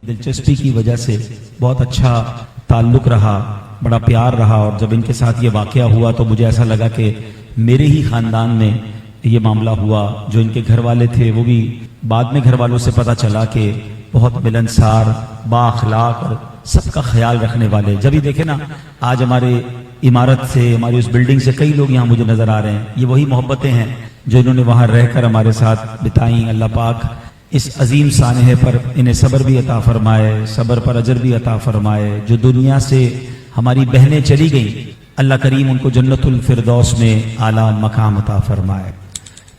دلچسپی کی وجہ سے بہت اچھا تعلق رہا، بڑا پیار رہا، اور جب ان کے ساتھ یہ واقعہ ہوا تو مجھے ایسا لگا کہ میرے ہی خاندان میں یہ معاملہ ہوا۔ جو ان کے گھر والے تھے وہ بھی بعد میں گھر والوں سے پتہ چلا کہ بہت ملنسار، با اخلاق اور سب کا خیال رکھنے والے۔ جب ہی دیکھیں نا، آج ہمارے عمارت سے، ہماری اس بلڈنگ سے کئی لوگ یہاں مجھے نظر آ رہے ہیں، یہ وہی محبتیں ہیں جو انہوں نے وہاں رہ کر ہمارے ساتھ بتائیں۔ اللہ پاک اس عظیم سانحے پر انہیں صبر بھی عطا فرمائے، صبر پر اجر بھی عطا فرمائے۔ جو دنیا سے ہماری بہنیں چلی گئیں، اللہ کریم ان کو جنت الفردوس میں اعلیٰ مقام عطا فرمائے۔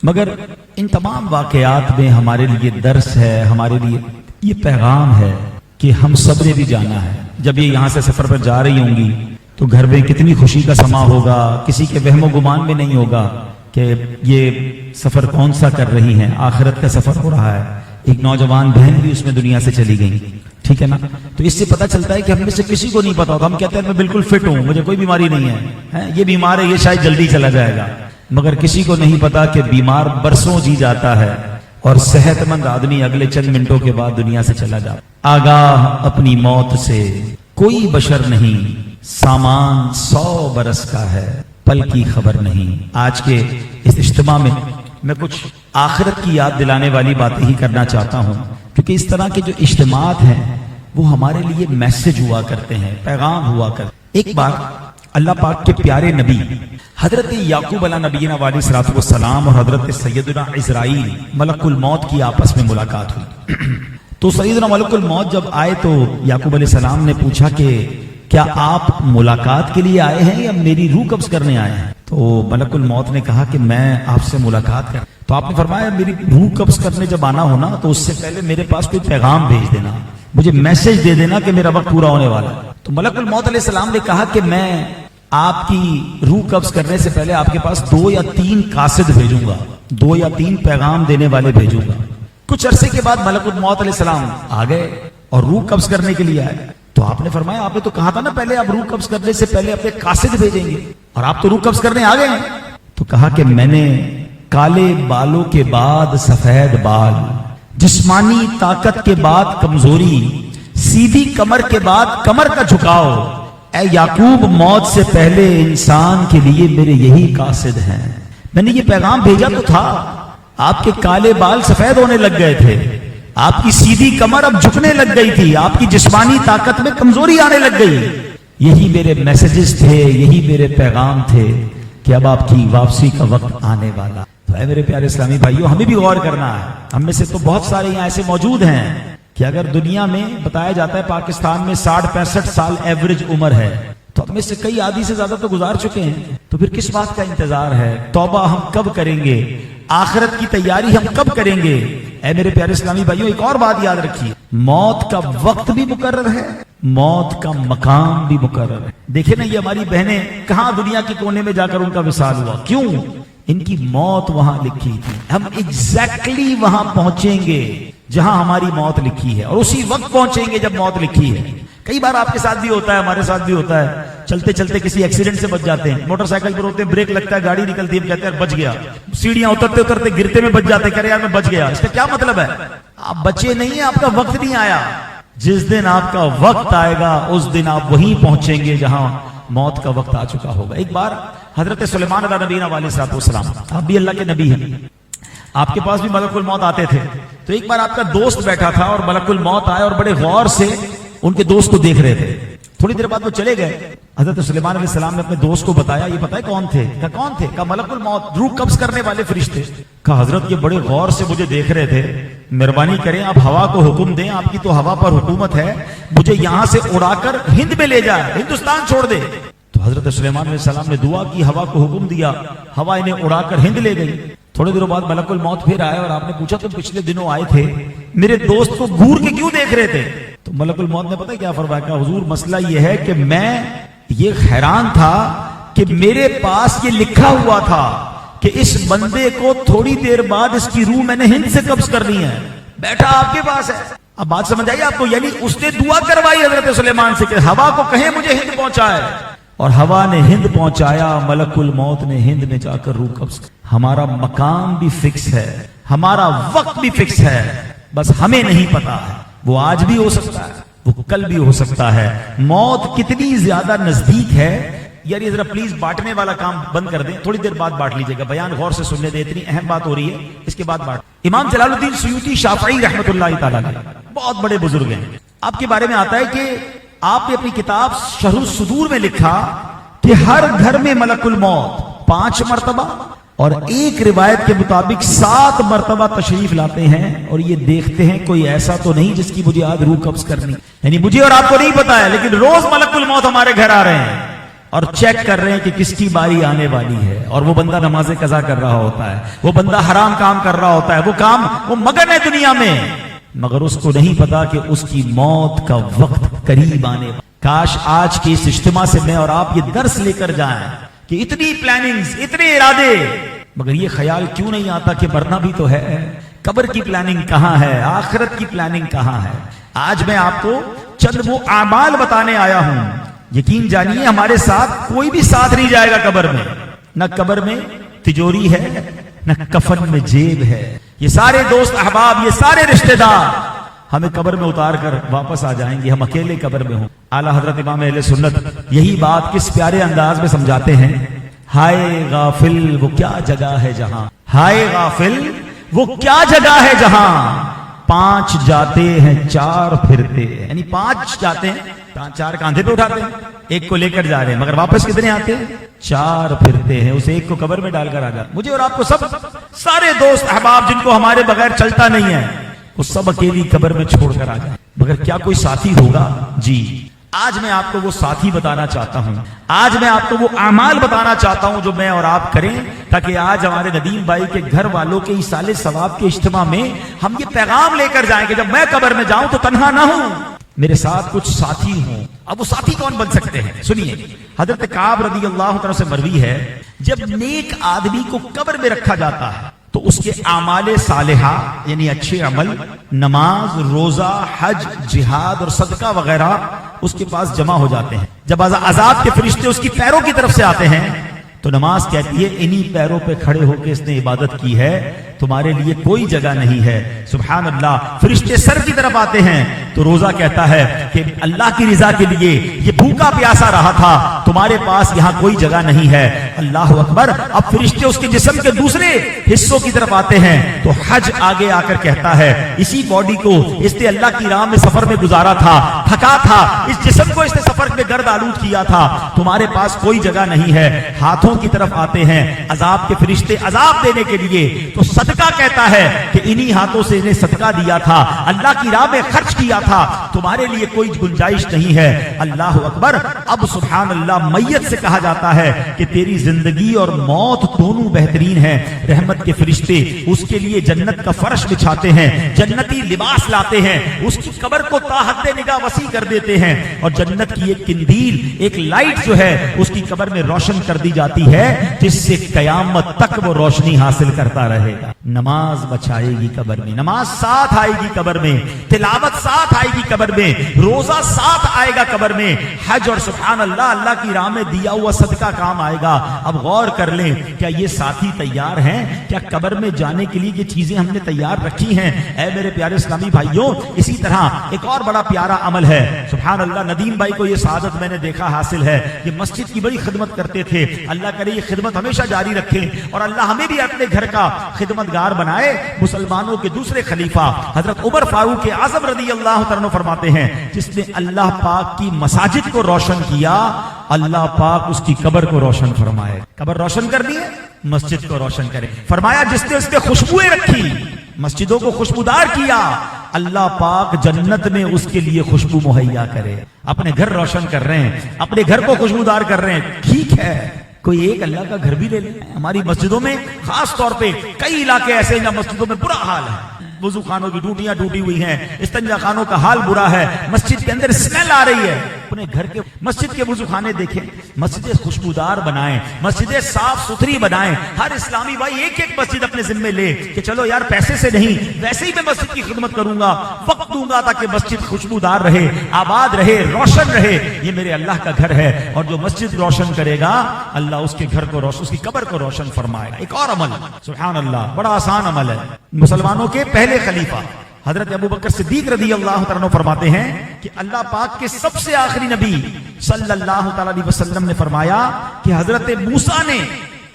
مگر ان تمام واقعات میں ہمارے لیے درس ہے، ہمارے لیے یہ پیغام ہے کہ ہم صبر بھی جانا ہے۔ جب یہ یہاں سے سفر پر جا رہی ہوں گی تو گھر میں کتنی خوشی کا سما ہوگا، کسی کے وہم و گمان میں نہیں ہوگا کہ یہ سفر کون سا کر رہی ہیں، آخرت کا سفر ہو رہا ہے۔ ایک نوجوان بہن بھی اس میں دنیا سے چلی گئی، ٹھیک ہے نا؟ تو اس سے پتہ چلتا ہے کہ ہم میں سے کسی کو نہیں پتا ہوتا۔ ہم کہتے ہیں میں بالکل فٹ ہوں، مجھے کوئی بیماری نہیں ہے، یہ بیمار ہے، یہ شاید جلدی چلا جائے گا، مگر کسی کو نہیں پتا کہ بیمار برسوں جی جاتا ہے اور صحت مند آدمی اگلے چند منٹوں کے بعد دنیا سے چلا جاتا۔ آگاہ اپنی موت سے کوئی بشر نہیں، سامان 100 برس کا ہے، پل کی خبر نہیں۔ آج کے اس اجتماع میں کچھ آخرت کی یاد دلانے والی باتیں ہی کرنا چاہتا ہوں، کیونکہ اس طرح کے جو اجتماعات ہیں وہ ہمارے لیے میسج ہوا کرتے ہیں، پیغام ہوا کرتے ہیں۔ ایک بار اللہ پاک کے پیارے نبی حضرت یعقوب علیہ نبینا علیہ الصلوۃ والسلام اور حضرت سیدنا عزرائیل ملک الموت کی آپس میں ملاقات ہوئی۔ تو سیدنا ملک الموت جب آئے تو یعقوب علیہ السلام نے پوچھا کہ کیا آپ ملاقات کے لیے آئے ہیں یا میری روح قبض کرنے آئے ہیں؟ تو ملک الموت نے کہا کہ میں آپ سے ملاقات کر۔ تو آپ نے فرمایا میری روح قبض کرنے جب آنا ہونا تو اس سے پہلے میرے پاس کوئی پیغام بھیج دینا، مجھے میسج دے دینا کہ میرا وقت پورا ہونے والا ہے۔ تو ملک الموت علیہ السلام نے کہا کہ میں آپ کی روح قبض کرنے سے پہلے آپ کے پاس 2 یا 3 قاصد بھیجوں گا، 2 یا 3 پیغام دینے والے بھیجوں گا۔ کچھ عرصے کے بعد ملک الموت علیہ السلام آ گئے اور روح قبض کرنے کے لیے آئے۔ تو آپ نے فرمایا آپ نے تو کہا تھا نا پہلے آپ روح قبض کرنے سے پہلے اپنے قاصد بھیجیں گے، اور آپ تو روح قبض کرنے آ گئے ہیں۔ تو کہا کہ میں نے کالے بالوں کے بعد سفید بال، جسمانی طاقت کے بعد کمزوری، سیدھی کمر کے بعد کمر کا جھکاؤ، اے یعقوب موت سے پہلے انسان کے لیے میرے یہی قاصد ہیں۔ میں نے یہ پیغام بھیجا تو تھا، آپ کے کالے بال سفید ہونے لگ گئے تھے، آپ کی سیدھی کمر اب جھکنے لگ گئی تھی، آپ کی جسمانی طاقت میں کمزوری آنے لگ گئی۔ یہی میرے میسجز تھے، یہی میرے پیغام تھے کہ اب آپ کی واپسی کا وقت آنے والا۔ تو اے میرے پیارے اسلامی بھائیوں، ہمیں بھی غور کرنا ہے۔ ہم میں سے تو بہت سارے یہاں ایسے موجود ہیں کہ اگر دنیا میں بتایا جاتا ہے پاکستان میں 60-65 سال ایوریج عمر ہے، تو ہم میں سے کئی آدھی سے زیادہ تو گزار چکے ہیں۔ تو پھر کس بات کا انتظار ہے؟ توبہ ہم کب کریں گے؟ آخرت کی تیاری ہم کب کریں گے؟ اے میرے پیارے اسلامی بھائیوں، ایک اور بات یاد رکھیے، موت کا وقت بھی مقرر ہے، موت کا مقام بھی مقرر ہے۔ دیکھیں نا، یہ ہماری بہنیں کہاں دنیا کے کونے میں جا کر ان کا وصال ہوا، کیوں؟ ان کی موت وہاں لکھی تھی۔ ہم ایگزیکٹلی وہاں پہنچیں گے جہاں ہماری موت لکھی ہے، اور اسی وقت پہنچیں گے جب موت لکھی ہے۔ کئی بار آپ کے ساتھ بھی ہوتا ہے، ہمارے ساتھ بھی ہوتا ہے، چلتے چلتے کسی ایکسیڈنٹ سے بچ جاتے ہیں، موٹر سائیکل پر ہوتے ہیں، بریک لگتا ہے، گاڑی نکلتی ہے، ہم کہتے ہیں بچ گیا، سیڑھیاں اترتے اترتے گرتے میں بچ جاتے ہیں، کہہ رہے یار میں بچ گیا۔ اس کا کیا مطلب ہے؟ آپ بچے نہیں ہیں، آپ کا وقت نہیں آیا۔ جس دن آپ کا وقت آئے گا اس دن آپ وہیں پہنچیں گے جہاں موت کا وقت آ چکا ہوگا۔ ایک بار حضرت سلیمان علیہ نبینا علیہ السلام، آپ بھی اللہ کے نبی ہیں، آپ کے پاس بھی ملک الموت آتے تھے۔ تو ایک بار آپ کا دوست بیٹھا تھا اور ملک الموت آئے اور بڑے غور سے ان کے دوست کو دیکھ رہے تھے۔ تھوڑی دیر بعد وہ چلے گئے۔ حضرت سلیمان علیہ السلام نے اپنے دوست کو بتایا، یہ پتہ ہے کون تھے؟ کہا کون تھے؟ کہا ملک الموت، روح قبض کرنے والے فرشتے۔ کہا حضرت یہ بڑے غور سے مجھے دیکھ رہے تھے، مہربانی کریں آپ ہوا کو حکم دیں، آپ کی تو ہوا پر حکومت ہے، مجھے یہاں سے اڑا کر ہند میں لے جائے، ہندوستان چھوڑ دے۔ تو حضرت سلیمان علیہ السلام نے دعا کی، ہوا کو حکم دیا، ہوا انہیں اڑا کر ہند لے گئی۔ تھوڑے دنوں بعد ملک الموت پھر آئے اور آپ نے پوچھا تم پچھلے دنوں آئے تھے، میرے دوست کو گور کے کیوں دیکھ رہے تھے؟ تو ملک الموت نے پتہ کیا فرمایا؟ کہ حضور مسئلہ یہ ہے کہ میں یہ حیران تھا کہ میرے پاس یہ لکھا ہوا تھا کہ اس بندے کو تھوڑی دیر بعد اس کی روح میں نے ہند سے قبض کرنی ہے، بیٹھا آپ کے پاس ہے۔ اب بات سمجھ آئی آپ کو؟ یعنی اس نے دعا کروائی حضرت سلیمان سے کہ ہوا کو کہیں مجھے ہند پہنچائے، اور ہوا نے ہند پہنچایا، ملک الموت نے ہند میں جا کر روح قبض کی۔ ہمارا مقام بھی فکس ہے، ہمارا وقت بھی فکس ہے، بس ہمیں نہیں پتا ہے۔ وہ آج بھی ہو سکتا ہے, وہ کل بھی ہو سکتا ہے. موت کتنی زیادہ نزدیک ہے. یار یہ ذرا پلیز بانٹنے والا کام بند کر دیں, تھوڑی دیر بعد بانٹ لیجیے گا, بیان غور سے سننے دیں, اتنی اہم بات ہو رہی ہے, اس کے بعد بانٹ. امام جلال الدین سیوطی شافعی رحمۃ اللہ تعالیٰ بہت بڑے بزرگ ہیں. آپ کے بارے میں آتا ہے کہ آپ نے اپنی کتاب شرح الصدور میں لکھا کہ ہر گھر میں ملک الموت 5 مرتبہ اور ایک روایت کے مطابق 7 مرتبہ تشریف لاتے ہیں, اور یہ دیکھتے ہیں کوئی ایسا تو نہیں جس کی مجھے آج روح قبض کرنی. یعنی مجھے اور آپ کو نہیں پتا ہے, لیکن روز ملک الموت ہمارے گھر آ رہے ہیں اور چیک کر رہے ہیں کہ کس کی باری آنے والی ہے. اور وہ بندہ نماز قضا کر رہا ہوتا ہے, وہ بندہ حرام کام کر رہا ہوتا ہے, وہ کام وہ مگن ہے دنیا میں, مگر اس کو نہیں پتا کہ اس کی موت کا وقت قریب آنے والا. کاش آج کے اس اجتماع سے میں اور آپ یہ درس لے کر جائیں کہ اتنی پلاننگز, اتنے ارادے, مگر یہ خیال کیوں نہیں آتا کہ مرنا بھی تو ہے. قبر کی پلاننگ کہاں ہے, آخرت کی پلاننگ کہاں ہے. آج میں آپ کو چند وہ اعمال بتانے آیا ہوں. یقین جانیے ہمارے ساتھ کوئی بھی ساتھ نہیں جائے گا قبر میں. نہ قبر میں تجوری ہے, نہ کفن میں جیب ہے. یہ سارے دوست احباب, یہ سارے رشتہ دار ہمیں قبر میں اتار کر واپس آ جائیں گے, ہم اکیلے قبر میں ہوں. اعلیٰ حضرت امام اہل سنت یہی بات کس پیارے انداز میں سمجھاتے ہیں. ہائے غافل وہ کیا جگہ ہے جہاں, ہائے غافل وہ کیا جگہ ہے جہاں 5 جاتے ہیں 4 پھرتے ہیں. یعنی 5 جاتے ہیں, 4 کاندھے پہ اٹھاتے ہیں, ایک کو لے کر جا رہے ہیں, مگر واپس کتنے آتے ہیں, 4 پھرتے ہیں. اسے ایک کو قبر میں ڈال کر آ جاتے. مجھے اور آپ کو سب سارے دوست احباب جن کو ہمارے بغیر چلتا نہیں ہے, وہ سب اکیلی قبر میں چھوڑ کر آ جائیں. مگر کیا کوئی ساتھی ہوگا؟ جی آج میں آپ کو وہ ساتھی بتانا چاہتا ہوں, آج میں آپ کو وہ اعمال بتانا چاہتا ہوں جو میں اور آپ کریں, تاکہ آج ہمارے ندیم بھائی کے گھر والوں کے ایصال ثواب کے اجتماع میں ہم یہ پیغام لے کر جائیں کہ جب میں قبر میں جاؤں تو تنہا نہ ہوں, میرے ساتھ کچھ ساتھی ہوں. اب وہ ساتھی کون بن سکتے ہیں؟ سنیے, حضرت کعب رضی اللہ عنہ سے مروی ہے, جب نیک آدمی کو قبر میں رکھا جاتا ہے تو اس کے اعمال صالحہ یعنی اچھے عمل, نماز, روزہ, حج, جہاد اور صدقہ وغیرہ اس کے پاس جمع ہو جاتے ہیں. جب عذاب کے فرشتے اس کی پیروں کی طرف سے آتے ہیں تو نماز کہتی ہے انہی پیروں پہ کھڑے ہو کے اس نے عبادت کی ہے, تمہارے لیے کوئی جگہ نہیں ہے. سبحان اللہ. فرشتے سر کی طرف آتے ہیں تو روزہ کہتا ہے کہ اللہ کی رضا کے لیے یہ بھوکا پیاسا رہا تھا, تمہارے پاس یہاں کوئی جگہ نہیں ہے. اللہ اکبر. اب فرشتے اس کے جسم کے دوسرے حصوں کی طرف آتے ہیں تو حج آگے آ کر کہتا ہے اسی باڈی کو اس نے اللہ کی راہ میں سفر میں گزارا تھا, تھکا تھا, اس جسم کو اس نے سفر میں گرد آلود کیا تھا, تمہارے پاس کوئی جگہ نہیں ہے. ہاتھوں کی طرف آتے ہیں عذاب کے فرشتے عذاب دینے کے لیے, تو صدقہ کہتا ہے کہ انہی ہاتھوں سے انہیں صدقہ دیا تھا, اللہ کی راہ میں خرچ کیا تھا, تمہارے لیے کوئی گنجائش نہیں ہے. اللہ اکبر. اب سبحان اللہ میت سے کہا جاتا ہے کہ تیری زندگی اور موت دونوں بہترین ہیں. رحمت کے فرشتے اس کے لیے جنت کا فرش بچھاتے ہیں, جنتی لباس لاتے ہیں, اس کی قبر کو تا حد نگاہ وسیع کر دیتے ہیں, اور جنت کی ایک قندیل, ایک لائٹ جو ہے اس کی قبر میں روشن کر دی جاتی ہے, جس سے قیامت تک وہ روشنی حاصل کرتا رہے گا. نماز بچائے گی قبر میں, نماز ساتھ آئے گی قبر میں, تلاوت ساتھ آئے گی قبر میں, روزہ ساتھ آئے گا قبر میں, حج اور سبحان اللہ اللہ کی راہ میں دیا ہوا صدقہ کام آئے گا. اب غور کر لیں, کیا یہ ساتھی تیار ہیں؟ کیا قبر میں جانے کے لیے یہ چیزیں ہم نے تیار رکھی ہیں؟ اے میرے پیارے اسلامی بھائیوں, اسی طرح ایک اور بڑا پیارا عمل ہے. سبحان اللہ. ندیم بھائی کو یہ سعادت میں نے دیکھا حاصل ہے, یہ مسجد کی بڑی خدمت کرتے تھے. اللہ کرے یہ خدمت ہمیشہ جاری رکھیں اور اللہ ہمیں بھی اپنے گھر کا خدمتگار بنائے. مسلمانوں کے دوسرے خلیفہ حضرت عمر فاروق اعظم رضی اللہ عنہ فرماتے ہیں, جس نے اللہ پاک کی مساجد کو روشن کیا, اللہ پاک اس کی قبر کو روشن فرمائے. قبر روشن کر دی ہے, مسجد کو روشن کرے. فرمایا جس نے اس پہ خوشبوئیں رکھی, مسجدوں کو خوشبودار کیا, اللہ پاک جنت میں اس کے لیے خوشبو مہیا کرے. اپنے گھر روشن کر رہے ہیں, اپنے گھر کو خوشبودار کر رہے ہیں, ٹھیک ہے, کوئی ایک اللہ کا گھر بھی لے لیں. ہماری مسجدوں میں خاص طور پہ کئی علاقے ایسے ہیں جہاں مسجدوں میں برا حال ہے, وضو خانوں کی ٹوٹیاں ٹوٹی ہوئی ہیں, استنجا خانوں کا حال برا ہے, مسجد کے اندر اسمیل آ رہی ہے. اپنے گھر کے مسجد کے وضو خانے دیکھیں, مسجدیں خوشبودار بنائیں, مسجدیں صاف ستھری بنائیں. ہر اسلامی بھائی ایک ایک مسجد اپنے ذمے لے کہ چلو یار پیسے سے نہیں, ویسے ہی میں مسجد کی خدمت کروں گا, وقت دوں گا تاکہ مسجد خوشبودار رہے, آباد رہے, روشن رہے. یہ میرے اللہ کا گھر ہے, اور جو مسجد روشن کرے گا اللہ اس کے گھر کو روشن, اس کی قبر کو روشن فرمائے گا. ایک اور عمل, سبحان اللہ, بڑا آسان عمل ہے. مسلمانوں کے پہلے خلیفہ حضرت ابو بکر صدیق رضی اللہ تعالیٰ عنہ فرماتے ہیں کہ اللہ پاک کے سب سے آخری نبی صلی اللہ تعالیٰ علیہ وسلم نے فرمایا کہ حضرت موسیٰ نے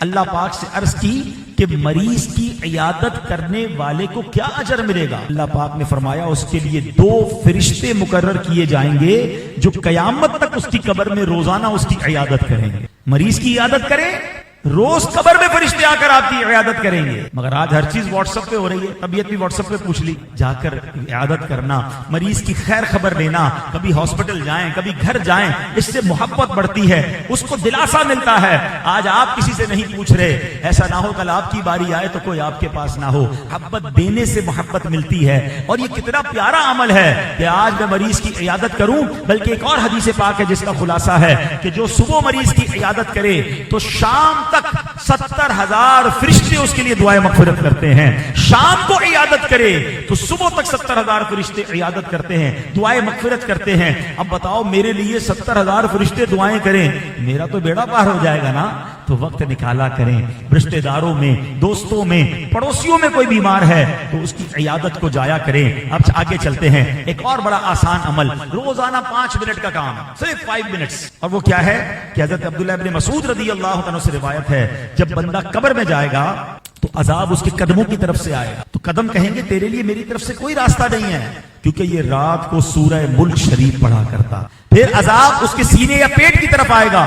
اللہ پاک سے عرض کی کہ مریض کی عیادت کرنے والے کو کیا اجر ملے گا؟ اللہ پاک نے فرمایا اس کے لیے 2 فرشتے مقرر کیے جائیں گے جو قیامت تک اس کی قبر میں روزانہ اس کی عیادت کریں گے. مریض کی عیادت کرے، روز قبر میں فرشتے آ کر آپ کی عیادت کریں گے. مگر آج ہر چیز واٹس ایپ پہ ہو رہی ہے، طبیعت بھی واٹس ایپ پہ پوچھ لی، جا کر عیادت کرنا، مریض کی خیر خبر لینا، کبھی ہاسپٹل جائیں کبھی گھر جائیں، اس سے محبت بڑھتی ہے، اس کو دلاسا ملتا ہے. آج آپ کسی سے نہیں پوچھ رہے، ایسا نہ ہو کل آپ کی باری آئے تو کوئی آپ کے پاس نہ ہو. محبت دینے سے محبت ملتی ہے، اور یہ کتنا پیارا عمل ہے کہ آج میں مریض کی عیادت کروں. بلکہ ایک اور حدیث پاک ہے جس کا خلاصہ ہے کہ جو صبح مریض کی عیادت کرے تو شام تک 70,000 فرشتے اس کے لیے دعائیں مغفرت کرتے ہیں. شام کو عیادت کرے تو صبح تک 70,000 فرشتے عیادت کرتے ہیں، دعائیں مغفرت کرتے ہیں. اب بتاؤ میرے لیے 70,000 فرشتے دعائیں کریں، میرا تو بیڑا پار ہو جائے گا نا. تو وقت نکالا کریں، رشتہ داروں میں، دوستوں میں، پڑوسیوں میں کوئی بیمار ہے تو اس کی عیادت کو جایا کریں. اب آگے چلتے ہیں. ایک اور بڑا آسان عمل، روزانہ 5 منٹ کا کام، صرف 5 منٹس. اور وہ کیا ہے کہ حضرت عبداللہ ابن مسعود رضی اللہ عنہ سے روایت ہے جب بندہ قبر میں جائے گا تو عذاب اس کے قدموں کی طرف سے آئے گا. تو قدم کہیں گے تیرے لیے میری طرف سے کوئی راستہ نہیں ہے، کیونکہ یہ رات کو سورہ ملک شریف پڑھا کرتا. پھر عذاب اس کے سینے یا پیٹ کی طرف آئے گا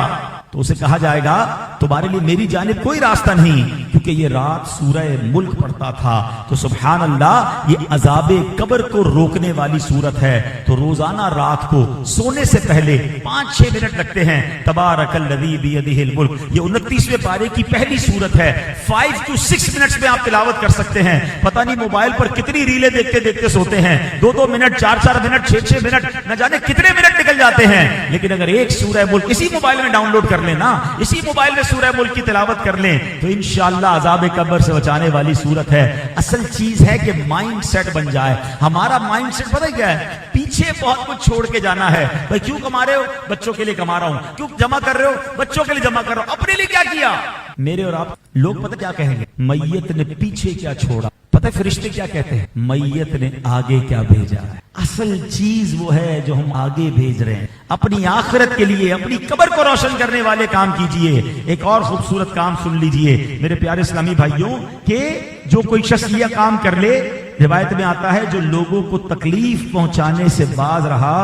تو اسے کہا جائے گا تمہارے لیے میری جانب کوئی راستہ نہیں، کیونکہ یہ رات سورہ ملک پڑھتا تھا. تو سبحان اللہ، یہ عذاب قبر کو روکنے والی صورت ہے. تو روزانہ رات کو سونے سے پہلے 5-6 منٹ لگتے ہیں. تبارک الذی بیدہ الملک، یہ 29ویں پارے کی پہلی صورت ہے. 5 to 6 منٹس میں آپ تلاوت کر سکتے ہیں. پتہ نہیں موبائل پر کتنی ریلیں دیکھتے دیکھتے سوتے ہیں، 2-2 منٹ، 4-4 منٹ، 6-6 منٹ، نہ جانے کتنے منٹ نکل جاتے ہیں. لیکن اگر ایک سورہ ملک اسی موبائل میں ڈاؤن لوڈ کر لینا، اسی موبائل میں سورہ ملک کی تلاوت کر لیں تو انشاءاللہ عذاب قبر سے بچانے والی صورت ہے. اصل چیز ہے کہ مائنڈ سیٹ بن جائے. ہمارا مائنڈ سیٹ پتہ کیا ہے؟ پیچھے بہت کچھ چھوڑ کے جانا ہے. بھائی کیوں کما رہے ہو؟ بچوں کے لیے کما رہا ہوں. کیوں جمع کر رہے ہو؟ بچوں کے لیے جمع کر رہا ہوں. اپنے لیے کیا کیا؟ میرے اور آپ لوگ پتہ کیا کہیں گے؟ میت نے پیچھے کیا چھوڑا. پتہ فرشتے کیا کہتے ہیں؟ میت نے آگے کیا بھیجا ہے. اصل چیز وہ ہے جو ہم آگے بھیج رہے ہیں. اپنی آخرت کے لیے اپنی قبر کو روشن کرنے والے کام کیجئے. ایک اور خوبصورت کام سن لیجئے میرے پیارے اسلامی بھائیوں کہ جو کوئی شخص یہ کام کر لے، روایت میں آتا ہے جو لوگوں کو تکلیف پہنچانے سے باز رہا،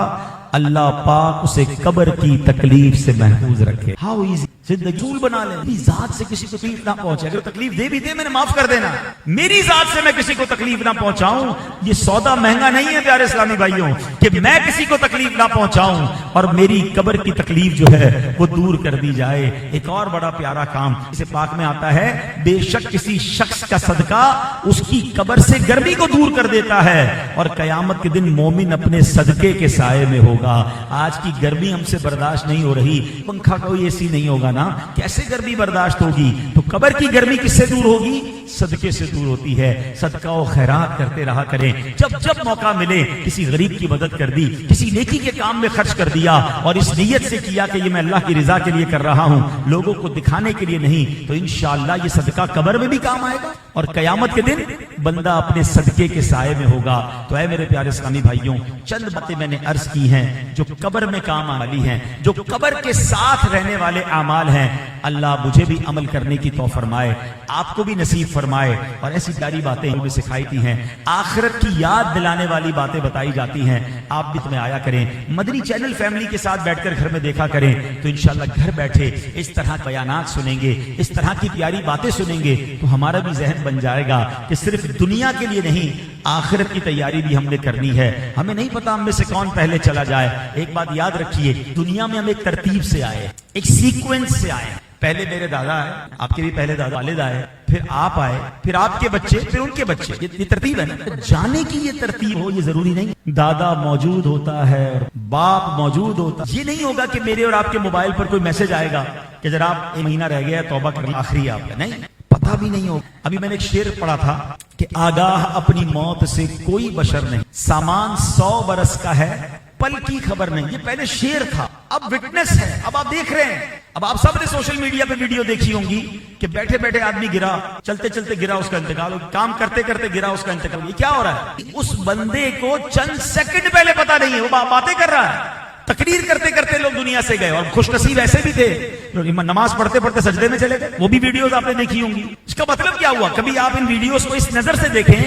اللہ پاک اسے قبر کی تکلیف سے محفوظ رکھے. ہاؤ ایزی، زندگی اصول بنا لیں. میری ذات سے کسی کو تکلیف نہ پہنچے. اگر تکلیف دے بھی دے میں نے معاف کر دینا. میری ذات سے میں کسی کو تکلیف نہ پہنچاؤں. یہ سودا مہنگا نہیں ہے پیارے اسلامی بھائیوں کہ میں کسی کو تکلیف نہ پہنچاؤں اور میری قبر کی تکلیف جو ہے وہ دور کر دی جائے. ایک اور بڑا پیارا کام اسے پاک میں آتا ہے، بے شک کسی شخص کا صدقہ اس کی قبر سے گرمی کو دور کر دیتا ہے اور قیامت کے دن مومن اپنے صدقے کے سائے میں ہوگا. آج کی گرمی ہم سے برداشت نہیں ہو رہی، پنکھا کوئی اے سی نہیں ہوگا نا، کیسے گرمی برداشت ہوگی؟ تو قبر کی گرمی کس سے دور ہوگی؟ صدقے سے دور ہوتی ہے. صدقہ و خیرات کرتے رہا کریں. جب جب موقع ملے کسی غریب کی مدد کر دی، کسی نیکی کے کام میں خرچ کر دیا اور اس نیت سے کیا کہ یہ میں اللہ کی رضا کے لیے کر رہا ہوں، لوگوں کو دکھانے کے لیے نہیں، تو انشاءاللہ یہ صدقہ قبر میں بھی کام آئے گا اور قیامت کے دن بندہ اپنے صدقے کے سائے میں ہوگا. تو اے میرے پیارے اسلامی بھائیوں، چند باتیں میں نے عرض کی ہیں جو قبر میں کام آنے والی ہیں، جو قبر کے ساتھ رہنے والے اعمال ہیں. اللہ مجھے بھی عمل کرنے کی توفیق فرمائے، آپ کو بھی نصیب فرمائے. اور ایسی پیاری باتیں ہمیں سکھائی تھی ہیں، آخرت کی یاد دلانے والی باتیں بتائی جاتی ہیں. آپ بھی تمہیں آیا کریں، مدنی چینل فیملی کے ساتھ بیٹھ کر گھر میں دیکھا کریں تو انشاءاللہ گھر بیٹھے اس طرح بیانات سنیں گے، اس طرح کی پیاری باتیں سنیں گے تو ہمارا بھی ذہن بن جائے گا کہ صرف دنیا کے لیے نہیں، آخرت کی تیاری بھی ہم نے کرنی ہے. ہمیں نہیں پتا ہم میں سے کون پہلے چلا جائے. ایک بات یاد رکھیے، دنیا میں ہم ایک ترتیب سے آئے، ایک سیکوینس سے آئے. پہلے میرے دادا آئے، آپ کے بھی پہلے دادا والد آئے، پھر آپ آئے، پھر آپ کے بچے، پھر ان کے بچے. یہ ترتیب ہے نا. جانے کی یہ ترتیب ہو یہ ضروری نہیں. دادا موجود ہوتا ہے اور باپ موجود ہوتا ہے. یہ نہیں ہوگا کہ میرے اور آپ کے موبائل پر کوئی میسج آئے گا کہ جناب ایک مہینہ رہ گیا توبہ کرنا آخری آپ کا. نہیں، پتہ بھی نہیں ہوگا. ابھی میں نے ایک شعر پڑھا تھا کہ آگاہ اپنی موت سے کوئی بشر نہیں، سامان 100 برس کا ہے پل کی خبر نہیں. یہ پہلے شیر تھا, اب وٹنس ہے. اب آپ دیکھ رہے ہیں, اب آپ سب نے سوشل میڈیا پہ ویڈیو دیکھی ہوں گی کہ بیٹھے بیٹھے آدمی گرا, چلتے چلتے گرا, اس کا انتقال, کام کرتے کرتے گرا, اس کا انتقال. یہ کیا ہو رہا ہے؟ اس بندے کو چند سیکنڈ پہلے پتا نہیں ہے, وہ باتیں کر رہا ہے. تقریر کرتے کرتے لوگ دنیا سے گئے, اور خوش نصیب ایسے بھی تھے نماز پڑھتے پڑھتے سجدے میں چلے گئے. وہ بھی ویڈیوز آپ نے دیکھی ہوں گی. اس کا مطلب کیا ہوا؟ کبھی آپ ان ویڈیوز کو اس نظر سے دیکھیں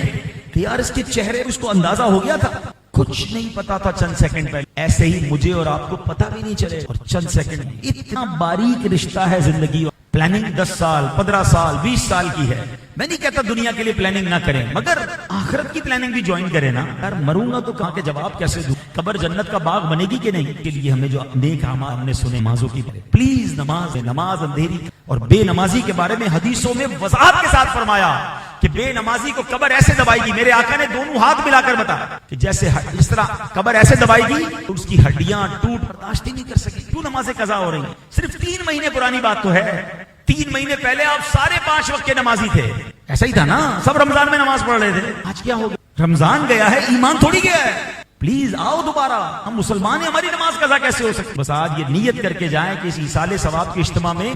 کہ یار اس کے چہرے اس کو اندازہ ہو گیا تھا, کچھ نہیں پتا تھا چند سیکنڈ پہلے. ایسے ہی مجھے اور آپ کو پتا بھی نہیں چلے, اور چند سیکنڈ. اتنا باریک رشتہ ہے زندگی. پلاننگ 10 سال 15 سال 20 سال کی ہے. میں نہیں کہتا دنیا کے لیے پلاننگ نہ کریں, مگر آخرت کی پلاننگ بھی جوائن کریں نا. یار مروں گا تو کہاں کے جواب کیسے دوں؟ قبر جنت کا باغ بنے گی کہ نہیں؟ کے لیے ہمیں جو نیک اعمال ہم نے سنے, نمازوں کی پلیز نماز اندھیری. اور بے نمازی کے بارے میں حدیثوں میں وضاحت کے ساتھ فرمایا کہ بے نمازی کو قبر ایسے دبائے گی. میرے آقا نے دونوں ہاتھ ملا کر بتایا کہ جیسے اس طرح قبر ایسے دبائے گی تو اس کی ہڈیاں ٹوٹ برداشت ہی نہیں کر سکیں. کیوں نمازیں قضا ہو رہی ہیں؟ صرف 3 مہینے پرانی بات تو ہے. 3 مہینے پہلے آپ سارے 5 وقت کے نمازی تھے. ایسا ہی تھا نا, سب رمضان میں نماز پڑھ رہے تھے. آج کیا ہو گیا؟ رمضان گیا ہے, ایمان تھوڑی گیا ہے. پلیز آؤ دوبارہ, ہم مسلمان ہیں, ہماری نماز قضا کیسے ہو سکتی؟ بس آج یہ نیت کر کے جائیں کہ اس ایصال ثواب کے اجتماع میں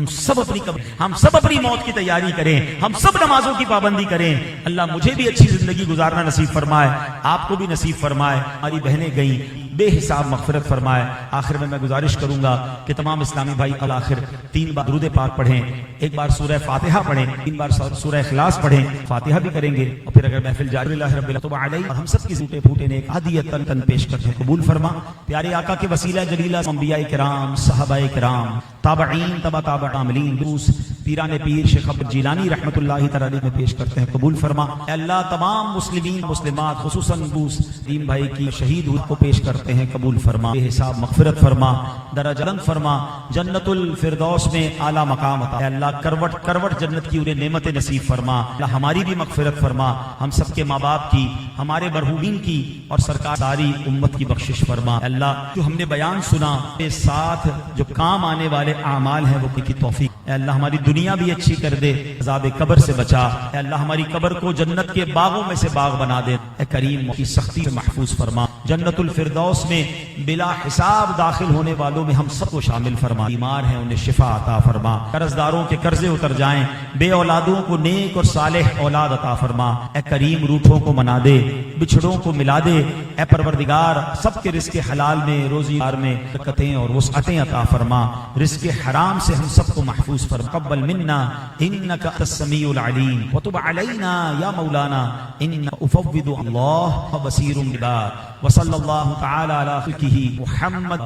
ہم سب اپنی موت کی تیاری کریں, ہم سب نمازوں کی پابندی کریں. اللہ مجھے بھی اچھی زندگی گزارنا نصیب فرمائے, آپ کو بھی نصیب فرمائے. ہماری بہنیں گئیں, بے حساب مغفرت فرمائے. آخر میں گزارش کروں گا کہ تمام اسلامی بھائی الآخر 3 بار درود پاک پڑھیں, 1 بار سورہ فاتحہ پڑھیں, 3 بار سورہ اخلاص پڑھیں. فاتحہ بھی کریں گے, اور پھر اگر محفل جاری اللہ رب العالمین علیہ, اور ہم سب کی ٹوٹے پھوٹے نے ایک ہدیہ تن پیش کرتے ہیں, قبول فرما. پیارے آقا کے وسیلہ جلیلہ انبیاء کرام, صحابہ کرام, تابعین, تبع عاملین, دوس پیران پیر شیخ عبد الجیلانی رحمۃ اللہ تعالی علیہ میں پیش کرتے ہیں, قبول فرما. اے اللہ تمام مسلمین مسلمات خصوصاً دوس دین بھائی کی شہید ہوئی کو پیش کرتے ہیں, قبول فرما. بے حساب مغفرت فرما, درجہ بلند فرما, جنت الفردوس میں اعلیٰ مقام عطا. اے اللہ کروٹ کروٹ جنت کی انہیں نعمت نصیب فرما. اللہ ہماری بھی مغفرت فرما, ہم سب کے ماں باپ کی, ہمارے مرحومین کی, اور سرکار ساری امت کی بخشش فرما. اللہ جو ہم نے بیان سنا کے ساتھ جو کام آنے والے اعمال ہیں وہ کی توفیق. اے اللہ ہماری دنیا بھی اچھی کر دے, عذاب قبر سے بچا. اے اللہ ہماری قبر کو جنت کے باغوں میں سے باغ بنا دے. اے کریم کی سختی سے محفوظ فرما. جنت الفردوس میں بلا حساب داخل ہونے والوں میں ہم سب کو شامل فرما. بیمار ہیں انہیں شفا عطا فرما, قرض داروں کے قرضے اتر جائیں, بے اولادوں کو نیک اور صالح اولاد عطا فرما. اے کریم روٹھوں کو منا دے, بچھڑوں کو ملا دے. اے پروردگار سب کے رزق حلال میں, روزی دار میں برکتیں اور وسعتیں عطا فرما. رزق حرام سے ہم سب کو محفوظ فرما. تقبل منا انک انت السمیع العلیم وتب علینا یا مولانا انک افوض اللہ بصیر بالعباد. وصلی اللہ تعالی علی خلقہ محمد.